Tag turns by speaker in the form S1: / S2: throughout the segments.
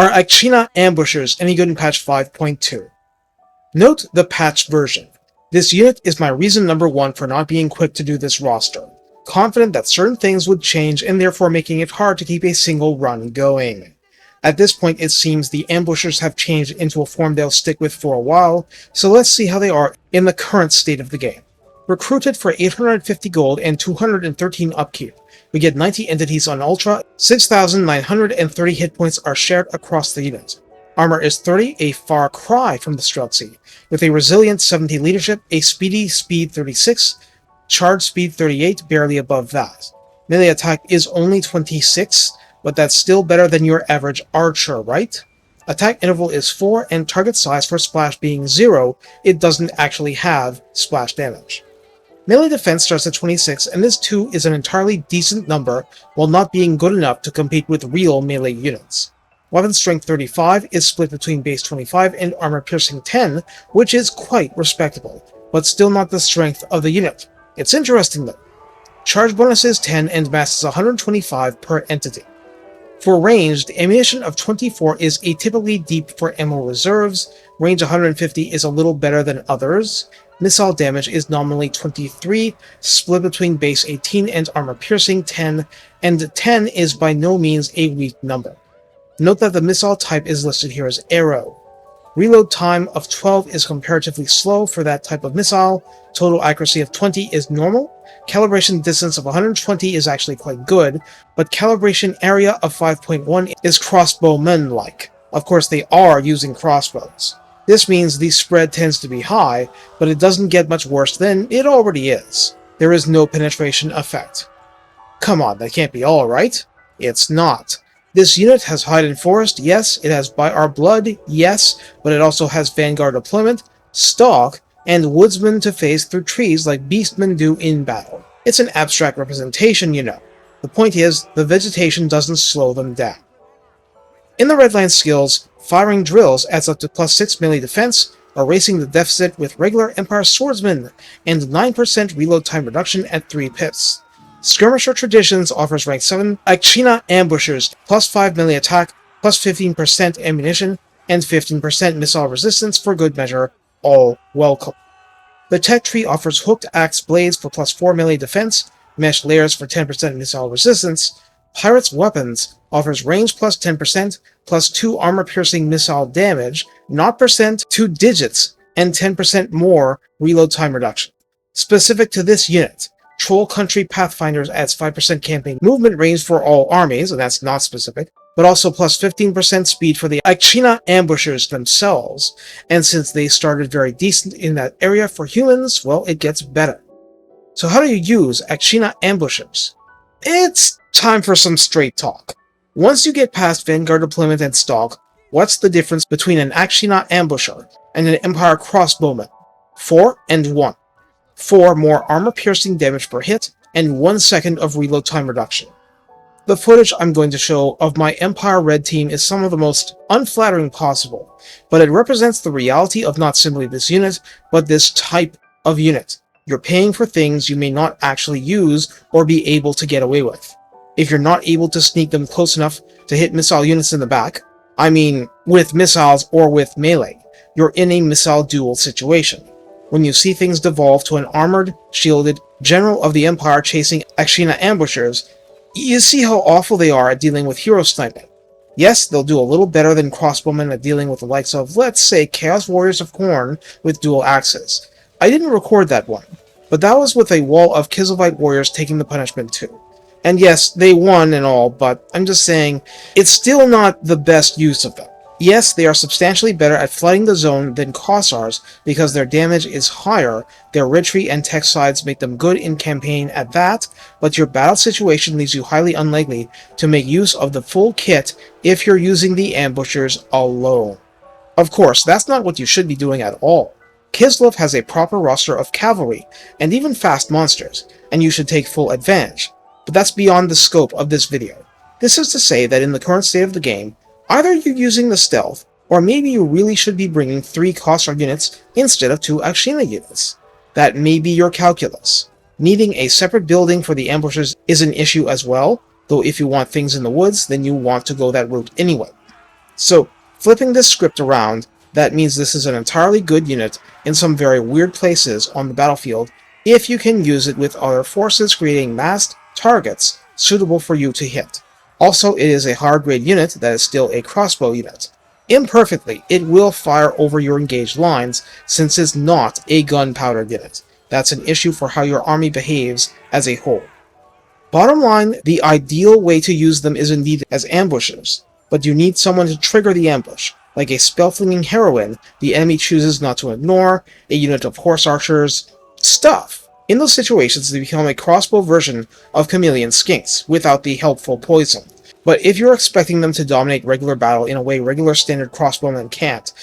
S1: are Akshina ambushers any good in patch 5.2? Note the patched version. This unit is my reason number 1 for not being quick to do this roster, confident that certain things would change and therefore making it hard to keep a single run going. At this point it seems the ambushers have changed into a form they'll stick with for a while, so let's see how they are in the current state of the game. Recruited for 850 gold and 213 upkeep, we get 90 entities on Ultra, 6,930 hit points are shared across the unit. Armor is 30, a far cry from the Streltsy, with a resilient 70 leadership, a speedy speed 36, charge speed 38, barely above that. Melee attack is only 26, but that's still better than your average archer, right? Attack interval is 4, and target size for splash being 0, it doesn't actually have splash damage. Melee defense starts at 26, and this too is an entirely decent number while not being good enough to compete with real melee units. Weapon strength 35 is split between base 25 and armor piercing 10, which is quite respectable, but still not the strength of the unit. It's interesting though. Charge bonus is 10 and mass is 125 per entity. For ranged, ammunition of 24 is atypically deep for ammo reserves, range 150 is a little better than others, missile damage is nominally 23, split between base 18 and armor piercing 10, and 10 is by no means a weak number. Note that the missile type is listed here as arrow. Reload time of 12 is comparatively slow for that type of missile, total accuracy of 20 is normal, calibration distance of 120 is actually quite good, but calibration area of 5.1 is crossbowmen-like. Of course they are using crossbows. This means the spread tends to be high, but it doesn't get much worse than it already is. There is no penetration effect. Come on, that can't be all, right? It's not. This unit has Hide and Forest, yes, it has By Our Blood, yes, but it also has Vanguard Deployment, Stalk, and Woodsman to phase through trees like beastmen do in battle. It's an abstract representation, you know. The point is, the vegetation doesn't slow them down. In the Redline skills, firing drills adds up to +6 melee defense, erasing the deficit with regular Empire Swordsman, and 9% reload time reduction at 3 pips. Skirmisher Traditions offers rank 7 Akshina ambushers, +5 melee attack, +15% ammunition, and 15% missile resistance for good measure, all welcome. The tech tree offers hooked axe blades for +4 melee defense, mesh layers for 10% missile resistance. Pirate's Weapons offers range +10%, +2 armor-piercing missile damage, not percent, 2 digits, and 10% more reload time reduction. Specific to this unit, Troll Country Pathfinders adds 5% campaign movement range for all armies, and that's not specific, but also +15% speed for the Akshina ambushers themselves, and since they started very decent in that area for humans, well, it gets better. So how do you use Akshina ambushers? It's time for some straight talk. Once you get past Vanguard Deployment and Stalk, what's the difference between an Akshina ambusher and an Empire crossbowman? 4 and 1. 4 more armor-piercing damage per hit, and 1 second of reload time reduction. The footage I'm going to show of my Empire Red team is some of the most unflattering possible, but it represents the reality of not simply this unit, but this type of unit. You're paying for things you may not actually use or be able to get away with. If you're not able to sneak them close enough to hit missile units in the back, I mean with missiles or with melee, you're in a missile duel situation. When you see things devolve to an armored, shielded general of the Empire chasing Akshina ambushers, you see how awful they are at dealing with hero sniping. Yes, they'll do a little better than crossbowmen at dealing with the likes of, let's say, Chaos Warriors of Khorne with dual axes. I didn't record that one, but that was with a wall of Kislevite warriors taking the punishment too. And yes, they won and all, but I'm just saying, it's still not the best use of them. Yes, they are substantially better at flooding the zone than Kossars because their damage is higher, their retreat and tech sides make them good in campaign at that, but your battle situation leaves you highly unlikely to make use of the full kit if you're using the ambushers alone. Of course, that's not what you should be doing at all. Kislev has a proper roster of cavalry, and even fast monsters, and you should take full advantage, but that's beyond the scope of this video. This is to say that in the current state of the game, either you're using the stealth, or maybe you really should be bringing 3 Kossar units instead of 2 Akshina units. That may be your calculus. Needing a separate building for the ambushers is an issue as well, though if you want things in the woods, then you want to go that route anyway. So, flipping this script around, that means this is an entirely good unit in some very weird places on the battlefield if you can use it with other forces creating masked targets suitable for you to hit. Also, it is a hard grade unit that is still a crossbow unit. Imperfectly, it will fire over your engaged lines since it's not a gunpowder unit. That's an issue for how your army behaves as a whole. Bottom line, the ideal way to use them is indeed as ambushers, but you need someone to trigger the ambush. Like a spell-flinging heroine, the enemy chooses not to ignore, a unit of horse archers, stuff. In those situations, they become a crossbow version of chameleon skinks, without the helpful poison. But if you're expecting them to dominate regular battle in a way regular standard crossbowmen can't,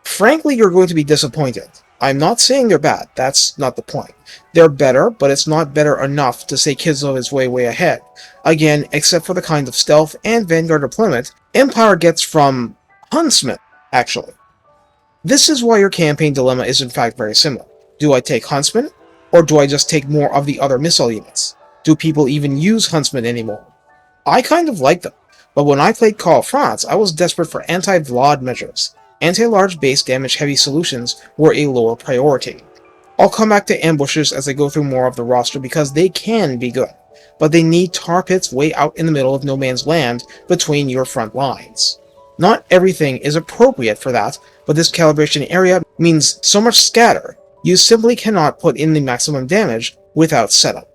S1: frankly, you're going to be disappointed. I'm not saying they're bad, that's not the point. They're better, but it's not better enough to say Kislev is way ahead. Again, except for the kind of stealth and Vanguard deployment Empire gets from Huntsmen, actually. This is why your campaign dilemma is in fact very similar. Do I take Huntsmen, or do I just take more of the other missile units? Do people even use Huntsmen anymore? I kind of like them, but when I played Call of France, I was desperate for anti-Vlad measures. Anti-large base damage heavy solutions were a lower priority. I'll come back to ambushers as I go through more of the roster because they can be good, but they need tar pits way out in the middle of no man's land between your front lines. Not everything is appropriate for that, but this calibration area means so much scatter, you simply cannot put in the maximum damage without setup.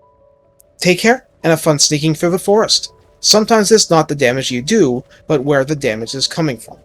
S1: Take care, and have fun sneaking through the forest. Sometimes it's not the damage you do, but where the damage is coming from.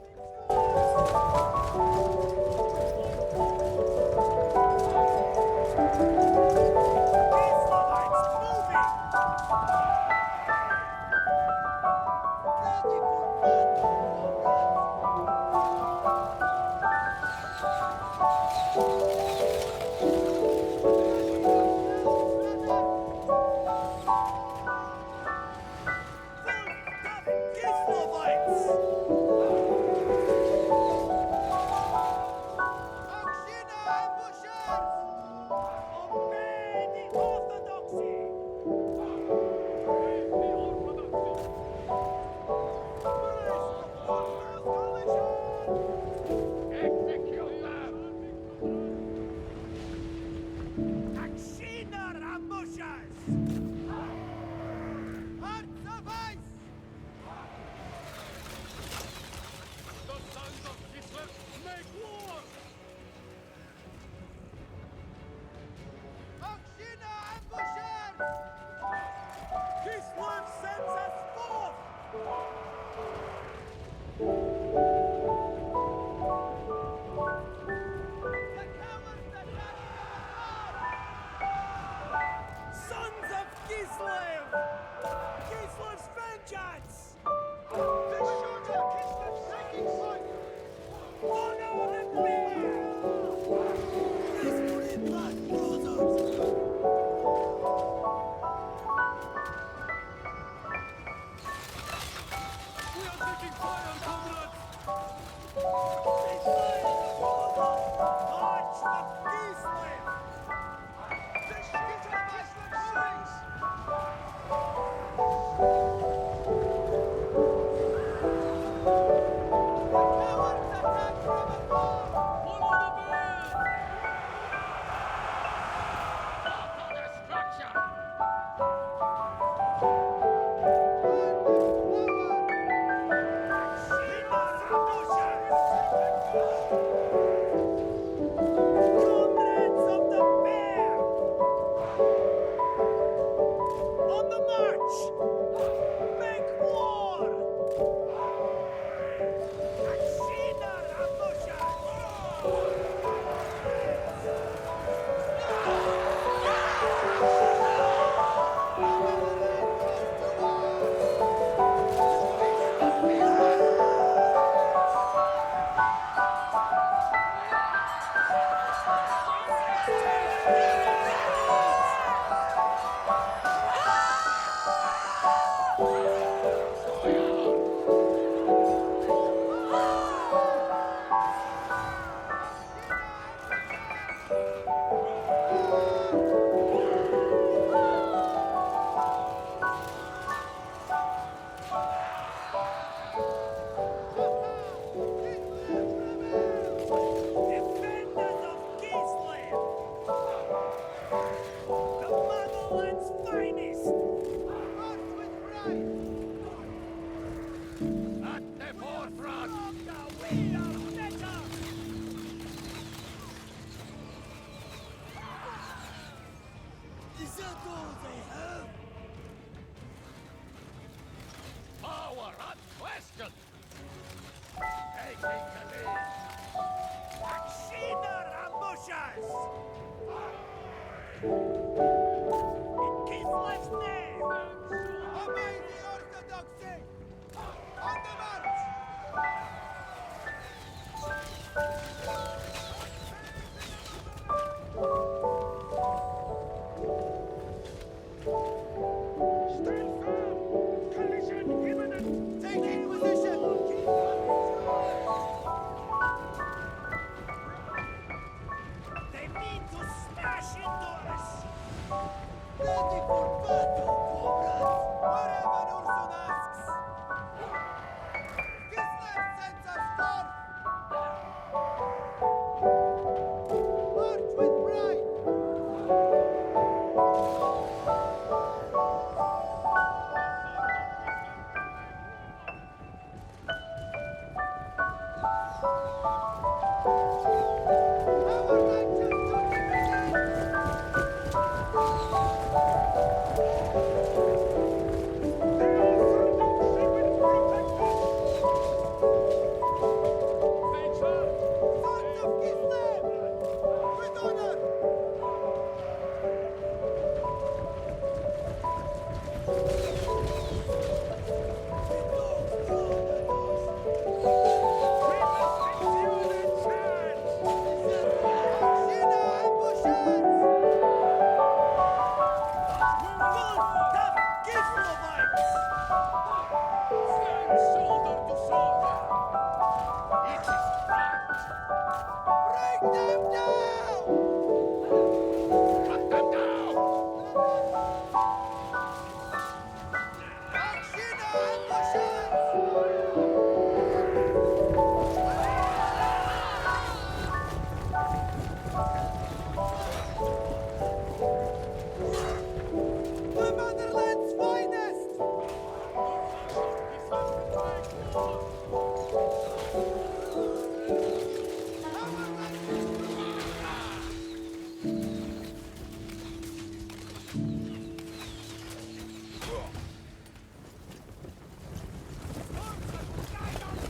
S2: Kislev sends us forth! The cowards attack from afar! Sons of Kislev! Kislev's vengeance! The shooter Kislev's taking point! Honor and fear! This free blood brothers! Comrades! Akshina ambushes! In Kislev's name! Obey the orthodoxy! On the march! Stand firm! Collision imminent! Taking position! They mean to smash into us! Ready for battle, comrades! Wherever Ursun asks! Kislev sends us forth! March with pride! Our righteous to begin! Sons of Kislev! With honor! Akshina ambushes! Good, tough Kislevites! Stand shoulder to shoulder!